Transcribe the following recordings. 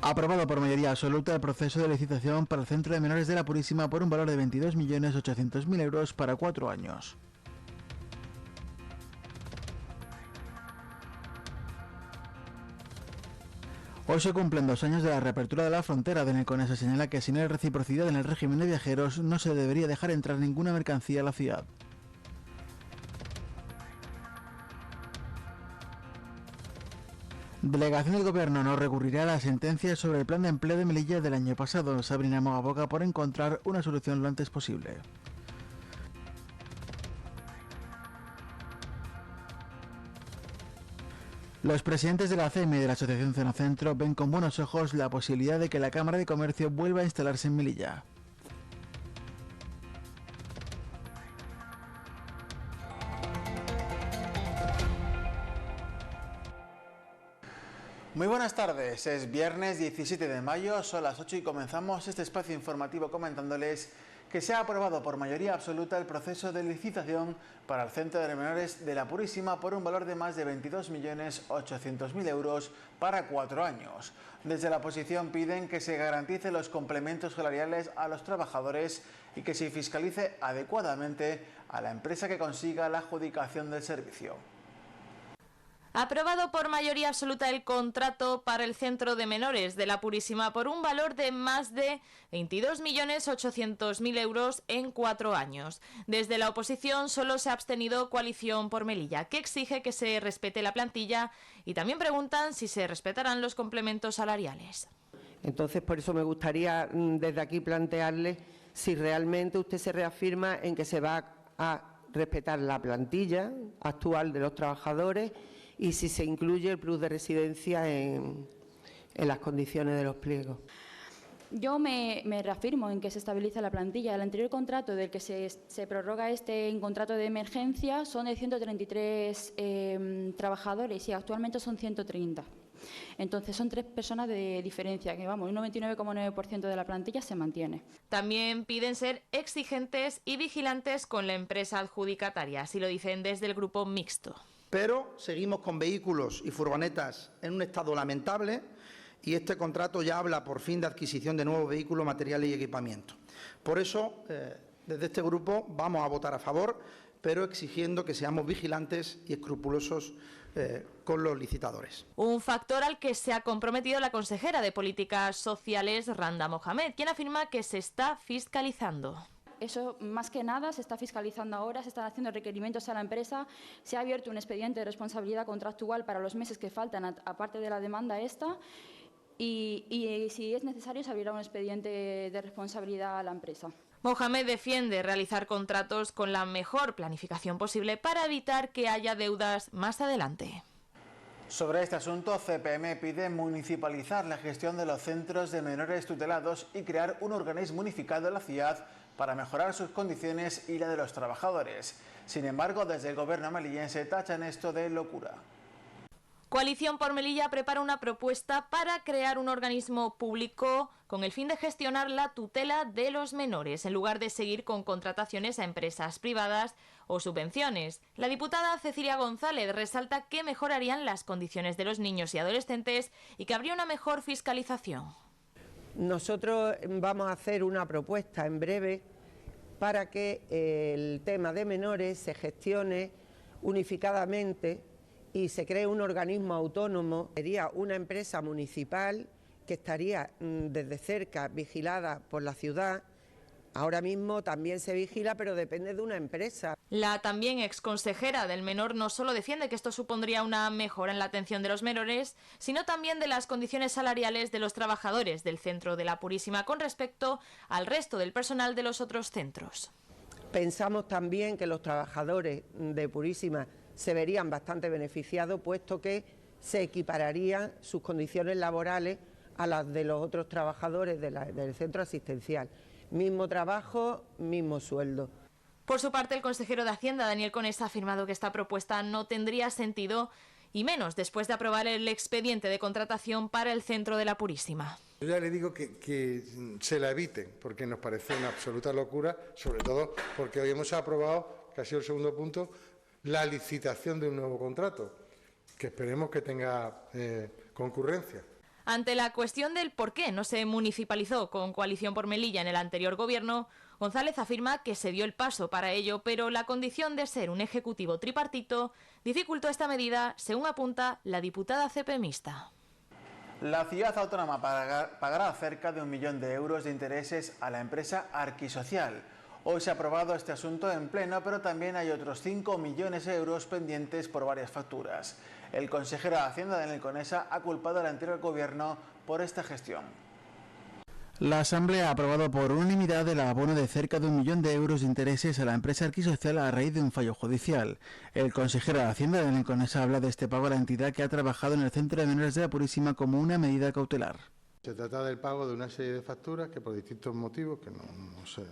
Aprobado por mayoría absoluta el proceso de licitación para el Centro de Menores de la Purísima por un valor de 22.800.000 euros para 4 años. Hoy se cumplen 2 años de la reapertura de la frontera de Neconesa. Señala que sin la reciprocidad en el régimen de viajeros no se debería dejar entrar ninguna mercancía a la ciudad. Delegación del Gobierno no recurrirá a la sentencia sobre el plan de empleo de Melilla del año pasado. Sabrina Moga aboga por encontrar una solución lo antes posible. Los presidentes de la CEME y de la Asociación Zona Centro ven con buenos ojos la posibilidad de que la Cámara de Comercio vuelva a instalarse en Melilla. Muy buenas tardes, es viernes 17 de mayo, son las 8 y comenzamos este espacio informativo comentándoles que se ha aprobado por mayoría absoluta el proceso de licitación para el Centro de Menores de la Purísima por un valor de más de 22.800.000 euros para 4 años. Desde la oposición piden que se garanticen los complementos salariales a los trabajadores y que se fiscalice adecuadamente a la empresa que consiga la adjudicación del servicio. Aprobado por mayoría absoluta el contrato para el Centro de Menores de la Purísima por un valor de más de 22.800.000 euros en 4 años. Desde la oposición solo se ha abstenido Coalición por Melilla, que exige que se respete la plantilla y también preguntan si se respetarán los complementos salariales. Entonces, por eso me gustaría desde aquí plantearle si realmente usted se reafirma en que se va a respetar la plantilla actual de los trabajadores y si se incluye el plus de residencia en las condiciones de los pliegos. Yo me reafirmo en que se estabiliza la plantilla. El anterior contrato del que se prorroga en contrato de emergencia son de 133 trabajadores y actualmente son 130. Entonces son 3 personas de diferencia, que vamos, un 99,9% de la plantilla se mantiene. También piden ser exigentes y vigilantes con la empresa adjudicataria, así lo dicen desde el grupo mixto. Pero seguimos con vehículos y furgonetas en un estado lamentable y este contrato ya habla por fin de adquisición de nuevos vehículos, materiales y equipamiento. Por eso, desde este grupo vamos a votar a favor, pero exigiendo que seamos vigilantes y escrupulosos con los licitadores. Un factor al que se ha comprometido la consejera de Políticas Sociales, Randa Mohamed, quien afirma que se está fiscalizando. Eso, más que nada, se está fiscalizando ahora, se están haciendo requerimientos a la empresa, se ha abierto un expediente de responsabilidad contractual para los meses que faltan, aparte de la demanda esta, y si es necesario se abrirá un expediente de responsabilidad a la empresa. Mohamed defiende realizar contratos con la mejor planificación posible para evitar que haya deudas más adelante. Sobre este asunto, CPM pide municipalizar la gestión de los centros de menores tutelados y crear un organismo unificado en la ciudad para mejorar sus condiciones y la de los trabajadores. Sin embargo, desde el gobierno melillense tachan esto de locura. Coalición por Melilla prepara una propuesta para crear un organismo público con el fin de gestionar la tutela de los menores, en lugar de seguir con contrataciones a empresas privadas o subvenciones. La diputada Cecilia González resalta que mejorarían las condiciones de los niños y adolescentes y que habría una mejor fiscalización. Nosotros vamos a hacer una propuesta en breve para que el tema de menores se gestione unificadamente y se cree un organismo autónomo. Sería una empresa municipal que estaría desde cerca vigilada por la ciudad. Ahora mismo también se vigila, pero depende de una empresa. La también exconsejera del menor no solo defiende que esto supondría una mejora en la atención de los menores, sino también de las condiciones salariales de los trabajadores del Centro de la Purísima con respecto al resto del personal de los otros centros. Pensamos también que los trabajadores de Purísima se verían bastante beneficiados, puesto que se equipararían sus condiciones laborales a las de los otros trabajadores del centro asistencial. Mismo trabajo, mismo sueldo. Por su parte, el consejero de Hacienda, Daniel Conesa, ha afirmado que esta propuesta no tendría sentido, y menos después de aprobar el expediente de contratación para el Centro de la Purísima. Yo ya le digo que se la eviten, porque nos parece una absoluta locura, sobre todo porque hoy hemos aprobado, que ha sido el segundo punto, la licitación de un nuevo contrato, que esperemos que tenga concurrencia. Ante la cuestión del por qué no se municipalizó con Coalición por Melilla en el anterior gobierno, González afirma que se dio el paso para ello, pero la condición de ser un ejecutivo tripartito dificultó esta medida, según apunta la diputada cepemista. La ciudad autónoma pagará cerca de 1 millón de euros de intereses a la empresa Arquisocial. Hoy se ha aprobado este asunto en pleno, pero también hay otros 5 millones de euros pendientes por varias facturas. El consejero de Hacienda, Daniel Conesa, ha culpado al anterior gobierno por esta gestión. La Asamblea ha aprobado por unanimidad el abono de cerca de 1 millón de euros de intereses a la empresa Arquisocial a raíz de un fallo judicial. El consejero de Hacienda, Daniel Conesa, habla de este pago a la entidad que ha trabajado en el Centro de Menores de la Purísima como una medida cautelar. Se trata del pago de una serie de facturas que por distintos motivos, que no sé,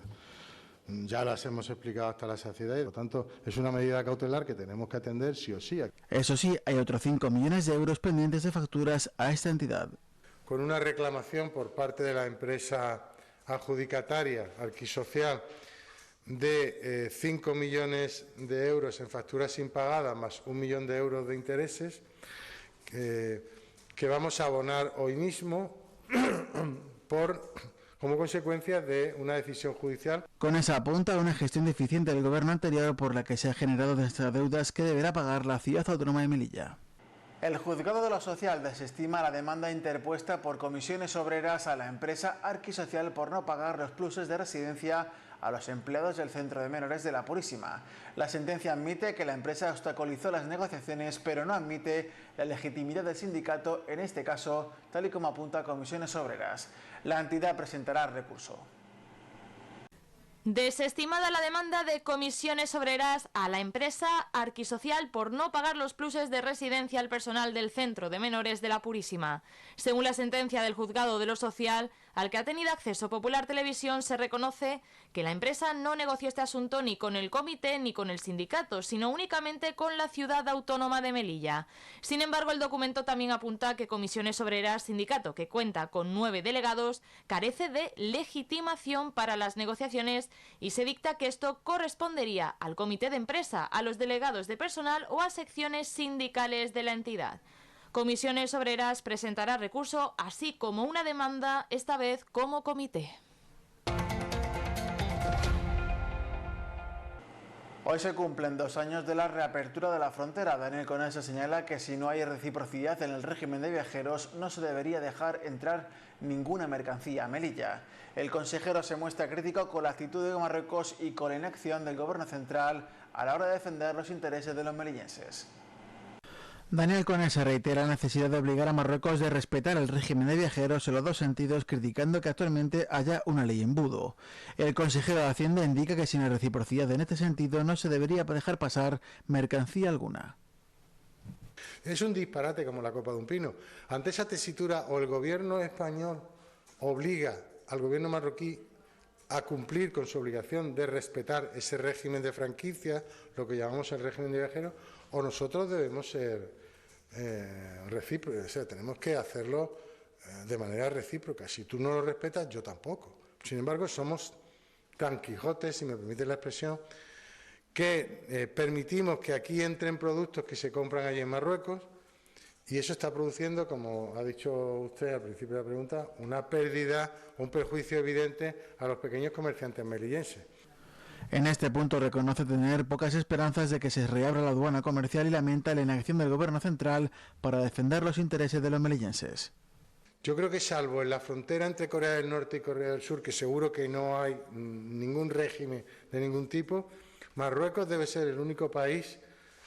ya las hemos explicado hasta la saciedad y por lo tanto es una medida cautelar que tenemos que atender sí o sí. Eso sí, hay otros 5 millones de euros pendientes de facturas a esta entidad. Con una reclamación por parte de la empresa adjudicataria Arquisocial de 5 millones de euros en facturas impagadas más 1 millón de euros de intereses que vamos a abonar hoy mismo como consecuencia de una decisión judicial. Con esa apunta a una gestión deficiente del gobierno anterior por la que se han generado estas deudas que deberá pagar la ciudad autónoma de Melilla. El Juzgado de lo Social desestima la demanda interpuesta por Comisiones Obreras a la empresa Arquisocial por no pagar los pluses de residencia a los empleados del Centro de Menores de la Purísima. La sentencia admite que la empresa obstaculizó las negociaciones, pero no admite la legitimidad del sindicato, en este caso, tal y como apunta Comisiones Obreras. La entidad presentará recurso. Desestimada la demanda de Comisiones Obreras a la empresa Arquisocial por no pagar los pluses de residencia al personal del Centro de Menores de la Purísima. Según la sentencia del Juzgado de lo Social, al que ha tenido acceso Popular Televisión, se reconoce que la empresa no negoció este asunto ni con el comité ni con el sindicato, sino únicamente con la ciudad autónoma de Melilla. Sin embargo, el documento también apunta que Comisiones Obreras, sindicato que cuenta con 9 delegados, carece de legitimación para las negociaciones y se dicta que esto correspondería al comité de empresa, a los delegados de personal o a secciones sindicales de la entidad. Comisiones Obreras presentará recurso, así como una demanda, esta vez como comité. Hoy se cumplen 2 años de la reapertura de la frontera. Daniel Conesa señala que si no hay reciprocidad en el régimen de viajeros, no se debería dejar entrar ninguna mercancía a Melilla. El consejero se muestra crítico con la actitud de Marruecos y con la inacción del Gobierno central a la hora de defender los intereses de los melillenses. Daniel Conesa reitera la necesidad de obligar a Marruecos de respetar el régimen de viajeros en los dos sentidos, criticando que actualmente haya una ley embudo. El consejero de Hacienda indica que sin la reciprocidad en este sentido no se debería dejar pasar mercancía alguna. Es un disparate como la copa de un pino. Ante esa tesitura, o el gobierno español obliga al gobierno marroquí a cumplir con su obligación de respetar ese régimen de franquicia, lo que llamamos el régimen de viajeros, o nosotros debemos ser recíprocos, o sea, tenemos que hacerlo de manera recíproca. Si tú no lo respetas, yo tampoco. Sin embargo, somos tan quijotes, si me permite la expresión, que permitimos que aquí entren productos que se compran allí en Marruecos y eso está produciendo, como ha dicho usted al principio de la pregunta, una pérdida, un perjuicio evidente a los pequeños comerciantes melillenses. En este punto reconoce tener pocas esperanzas de que se reabra la aduana comercial y lamenta la inacción del Gobierno central para defender los intereses de los melillenses. Yo creo que salvo en la frontera entre Corea del Norte y Corea del Sur, que seguro que no hay ningún régimen de ningún tipo, Marruecos debe ser el único país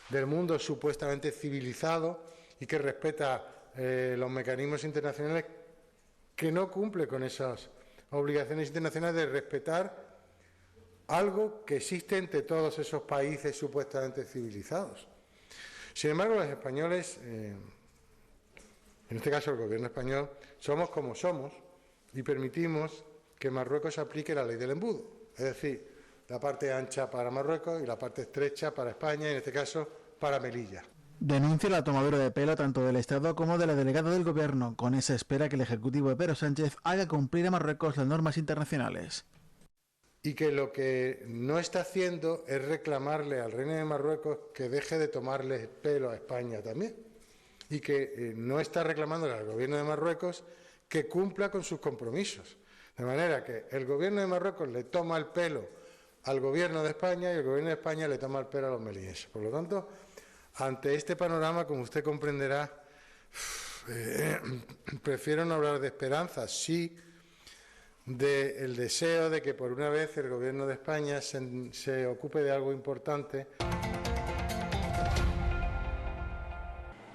del mundo supuestamente civilizado y que respeta los mecanismos internacionales, que no cumple con esas obligaciones internacionales de respetar algo que existe entre todos esos países supuestamente civilizados. Sin embargo, los españoles, en este caso el gobierno español, somos como somos y permitimos que Marruecos aplique la ley del embudo, es decir, la parte ancha para Marruecos y la parte estrecha para España, y en este caso para Melilla. Denuncia la tomadura de pelo tanto del Estado como de la delegada del Gobierno. Con esa espera que el Ejecutivo de Pedro Sánchez haga cumplir a Marruecos las normas internacionales. Y que lo que no está haciendo es reclamarle al Reino de Marruecos que deje de tomarle el pelo a España también. y que no está reclamando al Gobierno de Marruecos que cumpla con sus compromisos. De manera que el Gobierno de Marruecos le toma el pelo al Gobierno de España y el Gobierno de España le toma el pelo a los melillenses. Por lo tanto, ante este panorama, como usted comprenderá, prefiero no hablar de esperanza, sí del deseo de que por una vez el Gobierno de España se ocupe de algo importante.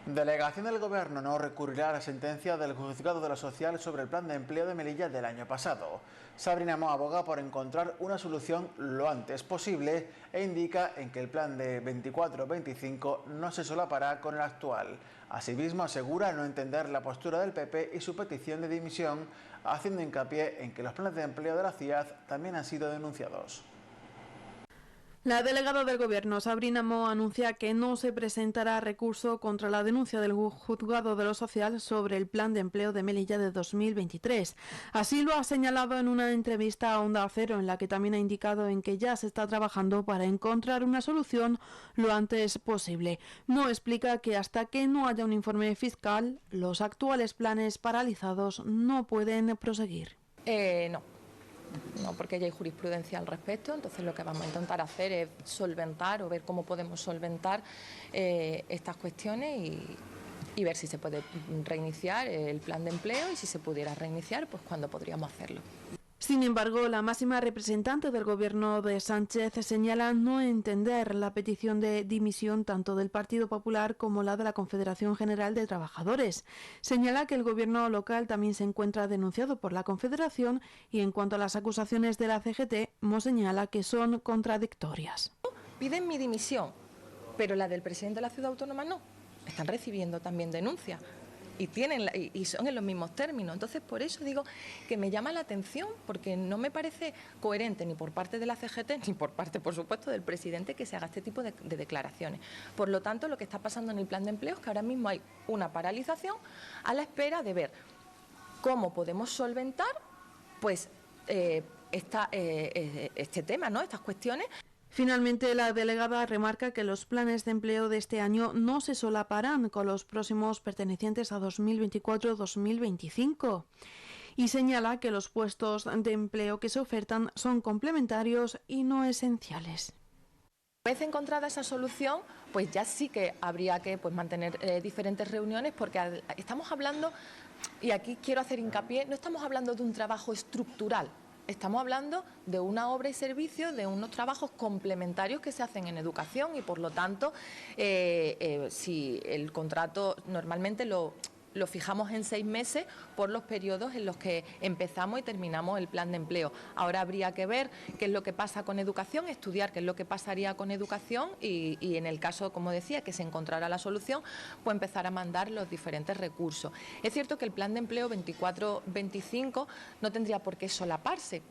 Delegación del Gobierno no recurrirá a la sentencia del Juzgado de lo Social sobre el plan de empleo de Melilla del año pasado. Sabrina Mo aboga por encontrar una solución lo antes posible e indica en que el plan de 24-25 no se solapará con el actual. Asimismo, asegura no entender la postura del PP y su petición de dimisión, haciendo hincapié en que los planes de empleo de la CIAD también han sido denunciados. La delegada del Gobierno, Sabrina Mo, anuncia que no se presentará recurso contra la denuncia del Juzgado de lo Social sobre el plan de empleo de Melilla de 2023. Así lo ha señalado en una entrevista a Onda Cero, en la que también ha indicado en que ya se está trabajando para encontrar una solución lo antes posible. Mo explica que hasta que no haya un informe fiscal, los actuales planes paralizados no pueden proseguir. No, porque ya hay jurisprudencia al respecto, entonces lo que vamos a intentar hacer es solventar o ver cómo podemos solventar estas cuestiones y ver si se puede reiniciar el plan de empleo y si se pudiera reiniciar, pues cuándo podríamos hacerlo. Sin embargo, la máxima representante del Gobierno de Sánchez señala no entender la petición de dimisión tanto del Partido Popular como la de la Confederación General de Trabajadores. Señala que el Gobierno local también se encuentra denunciado por la Confederación y en cuanto a las acusaciones de la CGT, Mo señala que son contradictorias. Piden mi dimisión, pero la del presidente de la Ciudad Autónoma no. Están recibiendo también denuncias. Y son en los mismos términos. Entonces, por eso digo que me llama la atención, porque no me parece coherente ni por parte de la CGT, ni por parte, por supuesto, del presidente que se haga este tipo de declaraciones. Por lo tanto, lo que está pasando en el plan de empleo es que ahora mismo hay una paralización a la espera de ver cómo podemos solventar pues este tema, ¿no? Estas cuestiones. Finalmente, la delegada remarca que los planes de empleo de este año no se solaparán con los próximos pertenecientes a 2024-2025 y señala que los puestos de empleo que se ofertan son complementarios y no esenciales. Una vez encontrada esa solución, pues ya sí que habría que mantener diferentes reuniones, porque estamos hablando, y aquí quiero hacer hincapié, no estamos hablando de un trabajo estructural. Estamos hablando de una obra y servicio, de unos trabajos complementarios que se hacen en educación y, por lo tanto, si el contrato normalmente lo fijamos en 6 meses por los periodos en los que empezamos y terminamos el plan de empleo. Ahora habría que ver qué es lo que pasa con educación, estudiar qué es lo que pasaría con educación y en el caso, como decía, que se encontrara la solución, pues empezar a mandar los diferentes recursos. Es cierto que el plan de empleo 24-25 no tendría por qué solaparse.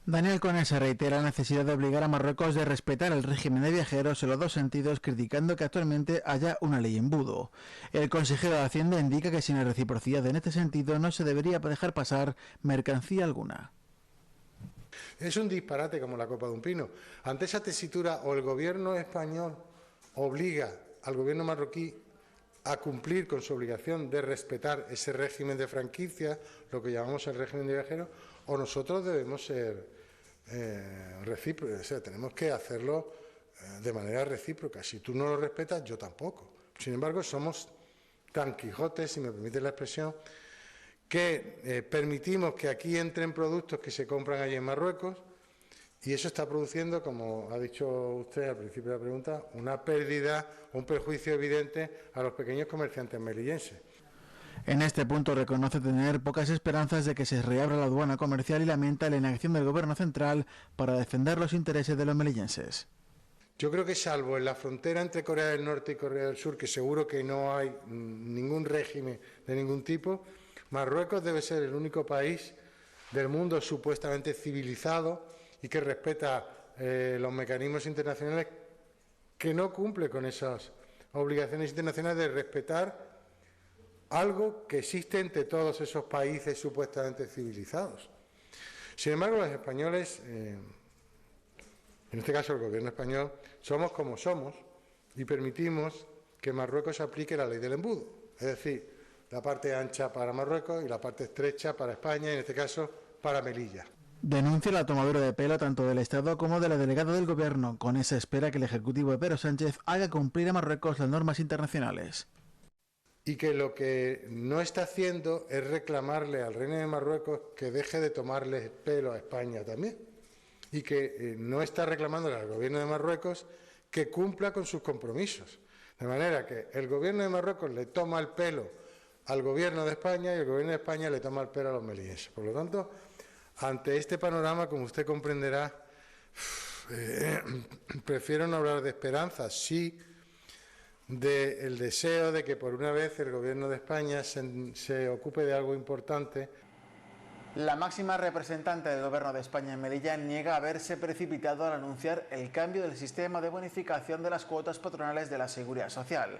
Daniel Conesa reitera la necesidad de obligar a Marruecos de respetar el régimen de viajeros en los dos sentidos, criticando que actualmente haya una ley embudo. El consejero de Hacienda indica que sin la reciprocidad en este sentido no se debería dejar pasar mercancía alguna. Es un disparate como la copa de un pino. Ante esa tesitura, o el gobierno español obliga al gobierno marroquí a cumplir con su obligación de respetar ese régimen de franquicia, lo que llamamos el régimen de viajeros, o nosotros debemos ser recíprocos, o sea, tenemos que hacerlo de manera recíproca. Si tú no lo respetas, yo tampoco. Sin embargo, somos tan quijotes, si me permite la expresión, que permitimos que aquí entren productos que se compran allí en Marruecos y eso está produciendo, como ha dicho usted al principio de la pregunta, una pérdida, un perjuicio evidente a los pequeños comerciantes melillenses. En este punto reconoce tener pocas esperanzas de que se reabra la aduana comercial y lamenta la inacción del Gobierno central para defender los intereses de los melillenses. Yo creo que salvo en la frontera entre Corea del Norte y Corea del Sur, que seguro que no hay ningún régimen de ningún tipo, Marruecos debe ser el único país del mundo supuestamente civilizado y que respeta los mecanismos internacionales, que no cumple con esas obligaciones internacionales de respetar algo que existe entre todos esos países supuestamente civilizados. Sin embargo, los españoles, en este caso el gobierno español, somos como somos y permitimos que Marruecos aplique la ley del embudo. es decir, la parte ancha para Marruecos y la parte estrecha para España, y en este caso para Melilla. Denuncia la tomadura de pelo tanto del Estado como de la delegada del Gobierno. Con esa espera que el Ejecutivo de Pedro Sánchez haga cumplir a Marruecos las normas internacionales. Y que lo que no está haciendo es reclamarle al Reino de Marruecos que deje de tomarle pelo a España también. Y que no está reclamándole al Gobierno de Marruecos que cumpla con sus compromisos. De manera que el Gobierno de Marruecos le toma el pelo al Gobierno de España y el Gobierno de España le toma el pelo a los melillenses. Por lo tanto, ante este panorama, como usted comprenderá, prefiero no hablar de esperanza, sí del deseo de que por una vez el Gobierno de España se ocupe de algo importante. La máxima representante del Gobierno de España en Melilla niega haberse precipitado al anunciar el cambio del sistema de bonificación de las cuotas patronales de la Seguridad Social.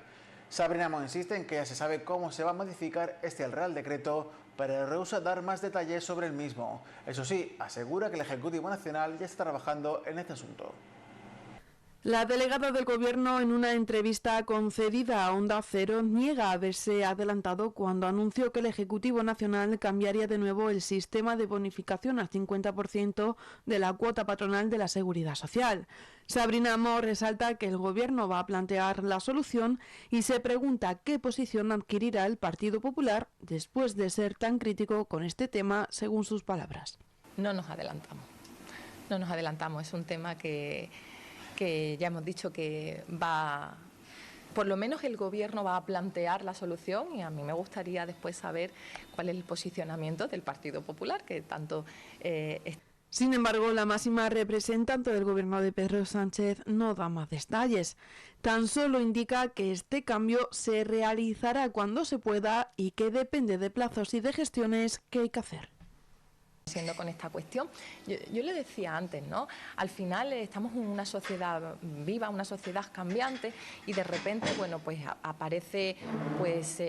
Sabrina Mo insiste en que ya se sabe cómo se va a modificar el Real Decreto, pero rehúsa dar más detalles sobre el mismo. Eso sí, asegura que el Ejecutivo Nacional ya está trabajando en este asunto. La delegada del Gobierno, en una entrevista concedida a Onda Cero, niega haberse adelantado cuando anunció que el Ejecutivo Nacional cambiaría de nuevo el sistema de bonificación al 50% de la cuota patronal de la Seguridad Social. Sabrina Mo resalta que el Gobierno va a plantear la solución y se pregunta qué posición adquirirá el Partido Popular después de ser tan crítico con este tema, según sus palabras. No nos adelantamos. Es un tema que ya hemos dicho que va, por lo menos el Gobierno va a plantear la solución, y a mí me gustaría después saber cuál es el posicionamiento del Partido Popular, que tanto... Sin embargo, la máxima representante del Gobierno de Pedro Sánchez no da más detalles. Tan solo indica que este cambio se realizará cuando se pueda y que depende de plazos y de gestiones que hay que hacer. Siendo con esta cuestión, yo le decía antes, ¿no? Al final estamos en una sociedad viva, una sociedad cambiante, y de repente, bueno, pues aparece, pues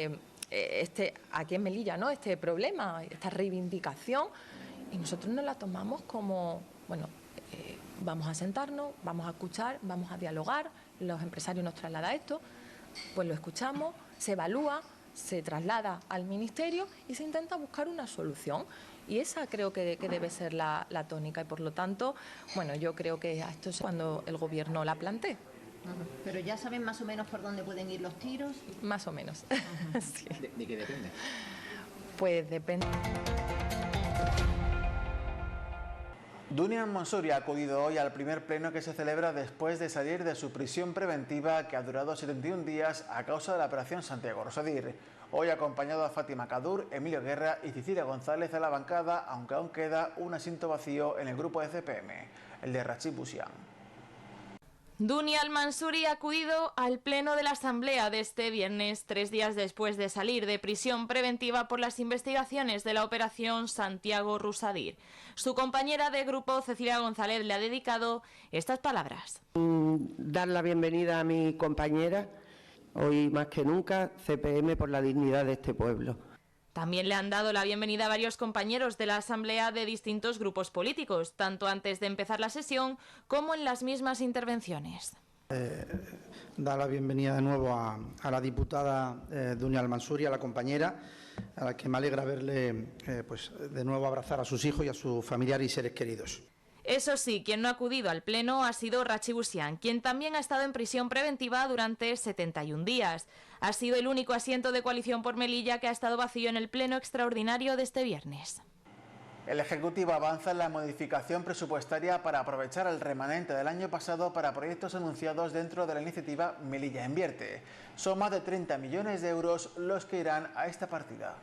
aquí en Melilla, ¿no? Este problema, esta reivindicación, y nosotros nos la tomamos como, bueno, vamos a sentarnos, vamos a escuchar, vamos a dialogar, los empresarios nos trasladan esto, pues lo escuchamos, se evalúa, se traslada al Ministerio y se intenta buscar una solución. Y esa creo que debe ser la tónica, y por lo tanto, bueno, yo creo que esto es cuando el Gobierno la plantee. ¿Pero ya saben más o menos por dónde pueden ir los tiros? Más o menos. Sí. ¿De qué depende? Pues depende. Dunian Monsuri ha acudido hoy al primer pleno que se celebra después de salir de su prisión preventiva, que ha durado 71 días a causa de la operación Santiago Rosadir. Hoy ha acompañado a Fátima Cadur, Emilio Guerra y Cecilia González a la bancada, aunque aún queda un asiento vacío en el grupo de CPM, el de Rachid Bouchian. Dunian Mansuri ha acudido al pleno de la Asamblea de este viernes, 3 días después de salir de prisión preventiva por las investigaciones de la operación Santiago Rosadir. Su compañera de grupo, Cecilia González, le ha dedicado estas palabras. Dar la bienvenida a mi compañera, hoy más que nunca, CPM por la dignidad de este pueblo. También le han dado la bienvenida a varios compañeros de la Asamblea de distintos grupos políticos, tanto antes de empezar la sesión como en las mismas intervenciones. Da la bienvenida de nuevo a la diputada Dunian Mansuri, a la compañera, a la que me alegra verle pues de nuevo abrazar a sus hijos y a sus familiares y seres queridos. Eso sí, quien no ha acudido al pleno ha sido Rachid Bouchian, quien también ha estado en prisión preventiva durante 71 días. Ha sido el único asiento de Coalición por Melilla que ha estado vacío en el pleno extraordinario de este viernes. El Ejecutivo avanza en la modificación presupuestaria para aprovechar el remanente del año pasado para proyectos anunciados dentro de la iniciativa Melilla Invierte. Son más de 30 millones de euros los que irán a esta partida.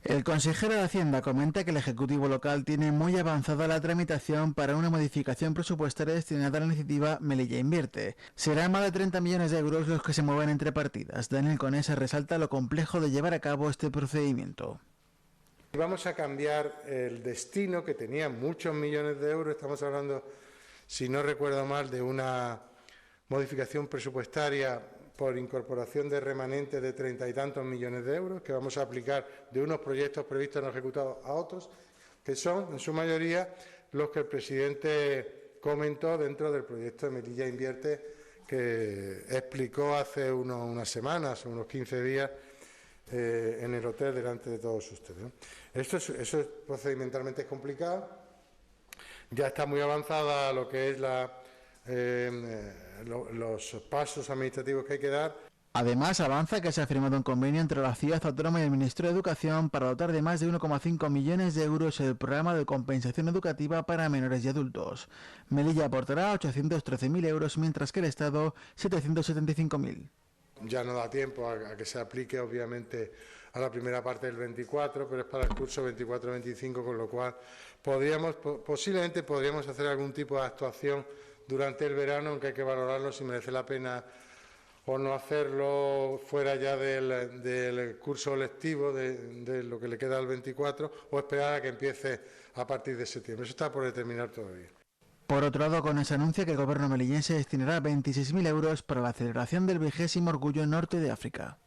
El consejero de Hacienda comenta que el Ejecutivo local tiene muy avanzada la tramitación para una modificación presupuestaria destinada a la iniciativa Melilla Invierte. Serán más de 30 millones de euros los que se mueven entre partidas. Daniel Conesa resalta lo complejo de llevar a cabo este procedimiento. Vamos a cambiar el destino, que tenía muchos millones de euros. Estamos hablando, si no recuerdo mal, de una modificación presupuestaria por incorporación de remanentes de 30 y tantos millones de euros, que vamos a aplicar de unos proyectos previstos no ejecutados a otros, que son, en su mayoría, los que el presidente comentó dentro del proyecto de Melilla Invierte, que explicó hace unas semanas, unos 15 días, en el hotel delante de todos ustedes, ¿no? Eso es procedimentalmente complicado. Ya está muy avanzada lo que es los pasos administrativos que hay que dar. Además, avanza que se ha firmado un convenio entre la Ciudad Autónoma y el Ministerio de Educación para dotar de más de 1,5 millones de euros el programa de compensación educativa para menores y adultos. Melilla aportará 813.000 euros, mientras que el Estado 775.000. Ya no da tiempo a que se aplique, obviamente, a la primera parte del 24, pero es para el curso 24-25, con lo cual posiblemente podríamos hacer algún tipo de actuación durante el verano, aunque hay que valorarlo si merece la pena o no hacerlo fuera ya del curso lectivo, de lo que le queda al 24, o esperar a que empiece a partir de septiembre. Eso está por determinar todavía. Por otro lado, con ese anuncio que el gobierno melillense destinará 26.000 euros para la celebración del 20º Orgullo Norte de África.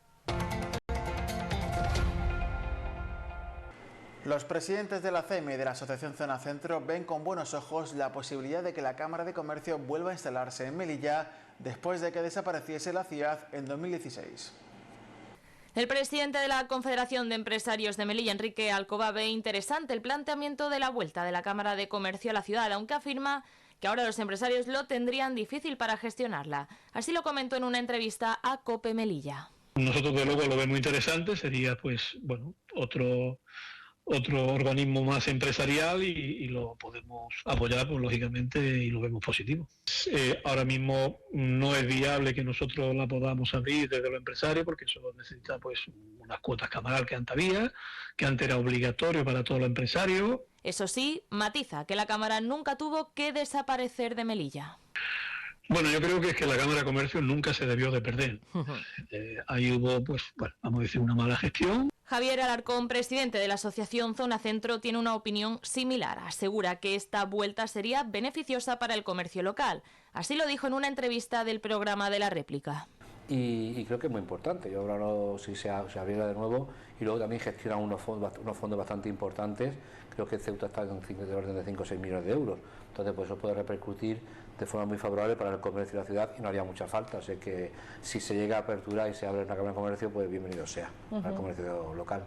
Los presidentes de la CEM y de la Asociación Zona Centro ven con buenos ojos la posibilidad de que la Cámara de Comercio vuelva a instalarse en Melilla después de que desapareciese la ciudad en 2016. El presidente de la Confederación de Empresarios de Melilla, Enrique Alcoba, ve interesante el planteamiento de la vuelta de la Cámara de Comercio a la ciudad, aunque afirma que ahora los empresarios lo tendrían difícil para gestionarla. Así lo comentó en una entrevista a COPE Melilla. Nosotros de luego lo vemos interesante, sería otro organismo más empresarial y lo podemos apoyar, pues lógicamente, y lo vemos positivo. Ahora mismo no es viable que nosotros la podamos abrir desde los empresarios, porque eso necesita unas cuotas camarales que antes había, que antes era obligatorio para todos los empresarios. Eso sí, matiza que la Cámara nunca tuvo que desaparecer de Melilla. Bueno, yo creo que es que la Cámara de Comercio nunca se debió de perder. Ahí hubo, vamos a decir, una mala gestión. Javier Alarcón, presidente de la Asociación Zona Centro, tiene una opinión similar. Asegura que esta vuelta sería beneficiosa para el comercio local. Así lo dijo en una entrevista del programa de La Réplica. Y creo que es muy importante. Yo hablo si se abriera de nuevo, y luego también gestiona unos fondos bastante importantes. Creo que Ceuta está de orden de 5 o 6 millones de euros. Entonces, pues eso puede repercutir de forma muy favorable para el comercio de la ciudad y no haría mucha falta. Así que si se llega a aperturar y se abre una Cámara de Comercio, pues bienvenido sea para el comercio local.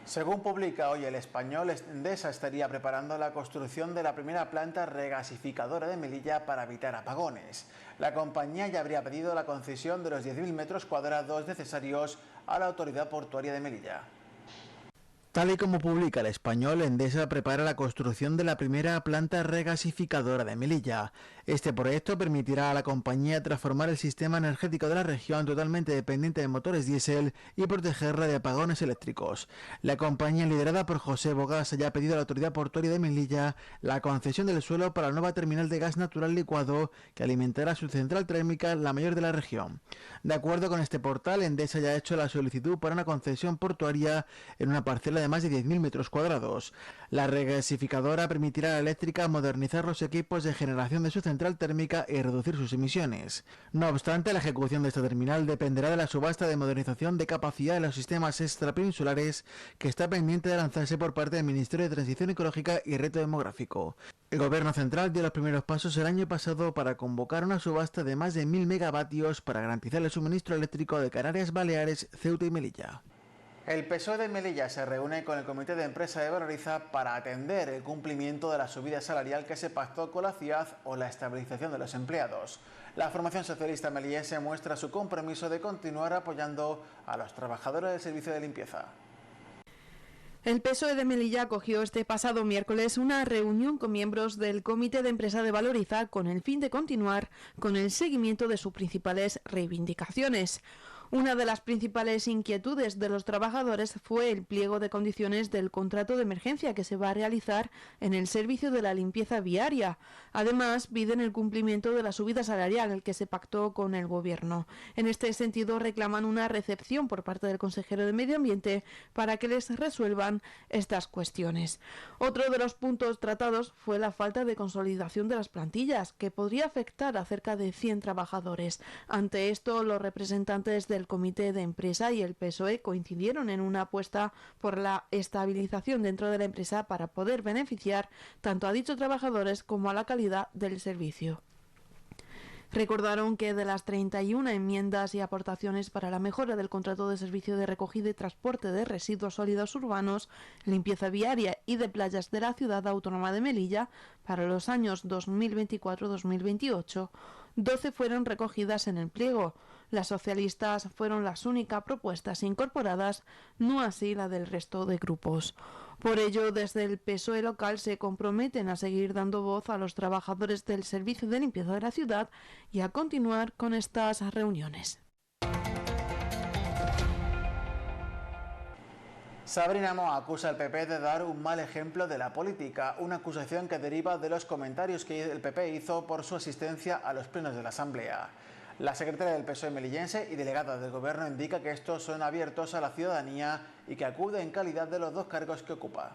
Según publica hoy El Español, Endesa estaría preparando la construcción de la primera planta regasificadora de Melilla para evitar apagones. La compañía ya habría pedido la concesión de los 10.000 metros cuadrados necesarios a la Autoridad Portuaria de Melilla. Tal y como publica El Español, Endesa prepara la construcción de la primera planta regasificadora de Melilla. Este proyecto permitirá a la compañía transformar el sistema energético de la región, totalmente dependiente de motores diésel, y protegerla de apagones eléctricos. La compañía, liderada por José Bogas, ya ha pedido a la Autoridad Portuaria de Melilla la concesión del suelo para la nueva terminal de gas natural licuado que alimentará su central térmica, la mayor de la región. De acuerdo con este portal, Endesa ya ha hecho la solicitud para una concesión portuaria en una parcela de más de 10.000 metros cuadrados. La regasificadora permitirá a la eléctrica modernizar los equipos de generación de su central térmica y reducir sus emisiones. No obstante, la ejecución de esta terminal dependerá de la subasta de modernización de capacidad de los sistemas extrapeninsulares que está pendiente de lanzarse por parte del Ministerio de Transición Ecológica y Reto Demográfico. El Gobierno central dio los primeros pasos el año pasado para convocar una subasta de más de 1.000 megavatios para garantizar el suministro eléctrico de Canarias, Baleares, Ceuta y Melilla. El PSOE de Melilla se reúne con el Comité de Empresa de Valoriza para atender el cumplimiento de la subida salarial que se pactó con la ciudad o la estabilización de los empleados. La formación socialista melillense muestra su compromiso de continuar apoyando a los trabajadores del servicio de limpieza. El PSOE de Melilla acogió este pasado miércoles una reunión con miembros del Comité de Empresa de Valoriza con el fin de continuar con el seguimiento de sus principales reivindicaciones. Una de las principales inquietudes de los trabajadores fue el pliego de condiciones del contrato de emergencia que se va a realizar en el servicio de la limpieza viaria. Además, piden el cumplimiento de la subida salarial que se pactó con el Gobierno. En este sentido, reclaman una recepción por parte del consejero de Medio Ambiente para que les resuelvan estas cuestiones. Otro de los puntos tratados fue la falta de consolidación de las plantillas, que podría afectar a cerca de 100 trabajadores. Ante esto, los representantes del Comité de Empresa y el PSOE coincidieron en una apuesta por la estabilización dentro de la empresa para poder beneficiar tanto a dichos trabajadores como a la calidad del servicio. Recordaron que de las 31 enmiendas y aportaciones para la mejora del contrato de servicio de recogida y transporte de residuos sólidos urbanos, limpieza viaria y de playas de la ciudad autónoma de Melilla para los años 2024-2028, 12 fueron recogidas en el pliego. Las socialistas fueron las únicas propuestas incorporadas, no así la del resto de grupos. Por ello, desde el PSOE local se comprometen a seguir dando voz a los trabajadores del servicio de limpieza de la ciudad y a continuar con estas reuniones. Sabrina Moa acusa al PP de dar un mal ejemplo de la política, una acusación que deriva de los comentarios que el PP hizo por su asistencia a los plenos de la Asamblea. La secretaria del PSOE melillense y delegada del Gobierno indica que estos son abiertos a la ciudadanía y que acude en calidad de los dos cargos que ocupa.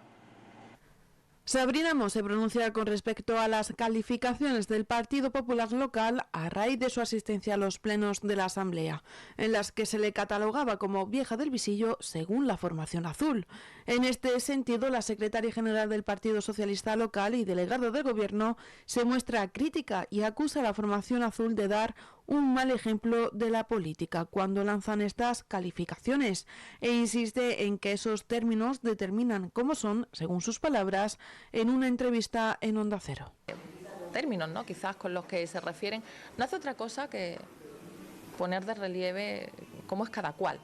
Sabrina Moa se pronuncia con respecto a las calificaciones del Partido Popular local a raíz de su asistencia a los plenos de la Asamblea, en las que se le catalogaba como vieja del visillo según la formación azul. En este sentido, la secretaria general del Partido Socialista local y delegado del Gobierno se muestra crítica y acusa a la formación azul de dar un mal ejemplo de la política cuando lanzan estas calificaciones e insiste en que esos términos determinan cómo son, según sus palabras, en una entrevista en Onda Cero. Términos, ¿no?, quizás con los que se refieren, no hace otra cosa que poner de relieve cómo es cada cual.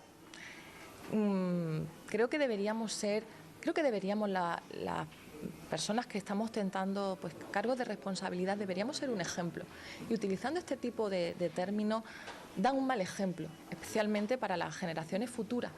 Creo que deberíamos las personas que estamos tentando cargos de responsabilidad, deberíamos ser un ejemplo. Y utilizando este tipo de términos dan un mal ejemplo, especialmente para las generaciones futuras,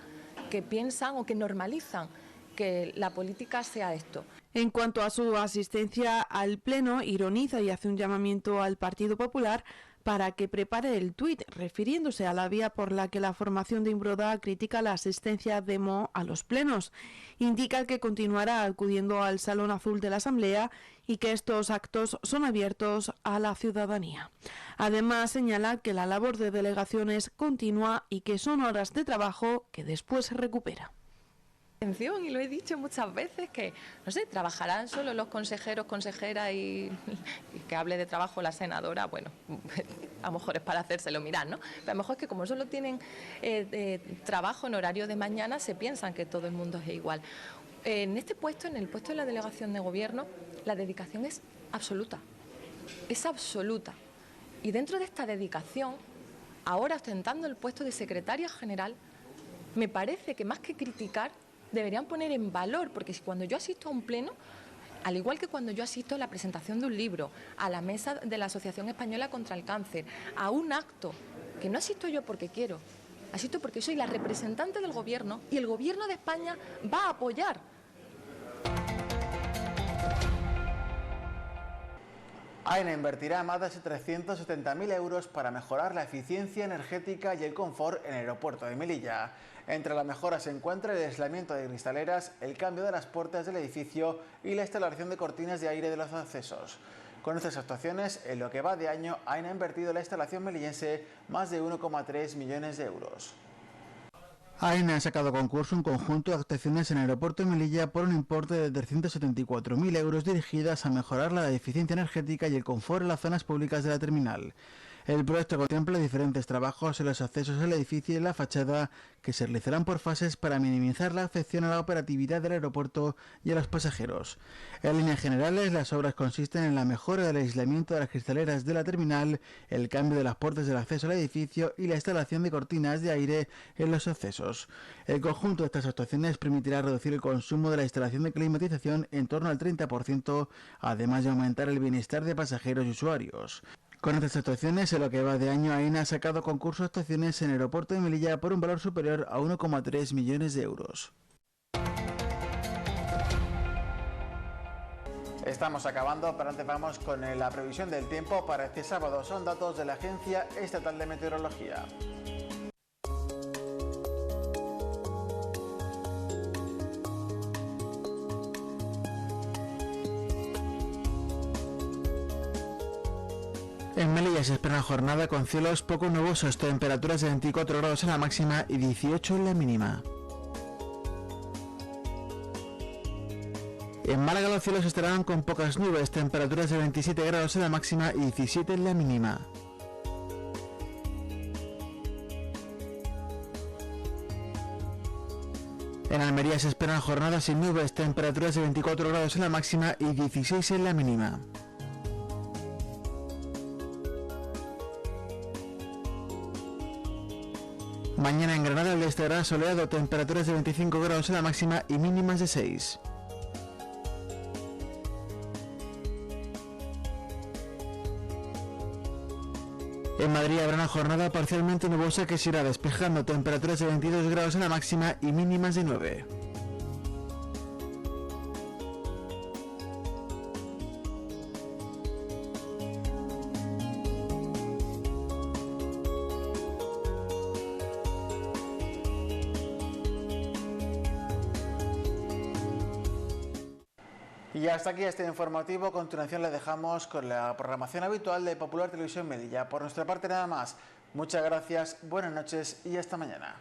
que piensan o que normalizan que la política sea esto. En cuanto a su asistencia al Pleno, ironiza y hace un llamamiento al Partido Popular para que prepare el tuit, refiriéndose a la vía por la que la formación de Imbroda critica la asistencia de Moa a los plenos. Indica que continuará acudiendo al Salón Azul de la Asamblea y que estos actos son abiertos a la ciudadanía. Además, señala que la labor de delegaciones continúa y que son horas de trabajo que después se recupera. Y lo he dicho muchas veces, que, no sé, trabajarán solo los consejeros, consejeras y que hable de trabajo la senadora, bueno, a lo mejor es para hacérselo mirar, ¿no? Pero a lo mejor es que como solo tienen trabajo en horario de mañana, se piensan que todo el mundo es igual. En este puesto, en el puesto de la delegación de gobierno, la dedicación es absoluta, es absoluta. Y dentro de esta dedicación, ahora ostentando el puesto de secretaria general, me parece que más que criticar, deberían poner en valor, porque si cuando yo asisto a un pleno, al igual que cuando yo asisto a la presentación de un libro, a la mesa de la Asociación Española contra el Cáncer, a un acto, que no asisto yo porque quiero, asisto porque soy la representante del Gobierno y el Gobierno de España va a apoyar. AENA invertirá más de 370.000 euros para mejorar la eficiencia energética y el confort en el aeropuerto de Melilla. Entre las mejoras se encuentra el aislamiento de cristaleras, el cambio de las puertas del edificio y la instalación de cortinas de aire de los accesos. Con estas actuaciones, en lo que va de año, AENA ha invertido en la instalación melillense más de 1,3 millones de euros. AENA ha sacado a concurso un conjunto de actuaciones en el aeropuerto de Melilla por un importe de 374.000 euros dirigidas a mejorar la eficiencia energética y el confort en las zonas públicas de la terminal. El proyecto contempla diferentes trabajos en los accesos al edificio y en la fachada que se realizarán por fases para minimizar la afección a la operatividad del aeropuerto y a los pasajeros. En líneas generales, las obras consisten en la mejora del aislamiento de las cristaleras de la terminal, el cambio de las puertas del acceso al edificio y la instalación de cortinas de aire en los accesos. El conjunto de estas actuaciones permitirá reducir el consumo de la instalación de climatización en torno al 30%, además de aumentar el bienestar de pasajeros y usuarios. Con estas actuaciones, en lo que va de año, AENA ha sacado concurso de actuaciones en el aeropuerto de Melilla por un valor superior a 1,3 millones de euros. Estamos acabando, pero antes vamos con la previsión del tiempo para este sábado. Son datos de la Agencia Estatal de Meteorología. En Melilla se espera una jornada con cielos poco nubosos, temperaturas de 24 grados en la máxima y 18 en la mínima. En Málaga los cielos estarán con pocas nubes, temperaturas de 27 grados en la máxima y 17 en la mínima. En Almería se esperan jornadas sin nubes, temperaturas de 24 grados en la máxima y 16 en la mínima. Mañana en Granada el día estará soleado, temperaturas de 25 grados en la máxima y mínimas de 6. En Madrid habrá una jornada parcialmente nubosa que se irá despejando, temperaturas de 22 grados en la máxima y mínimas de 9. Y hasta aquí este informativo. A continuación le dejamos con la programación habitual de Popular Televisión Melilla. Por nuestra parte nada más. Muchas gracias, buenas noches y hasta mañana.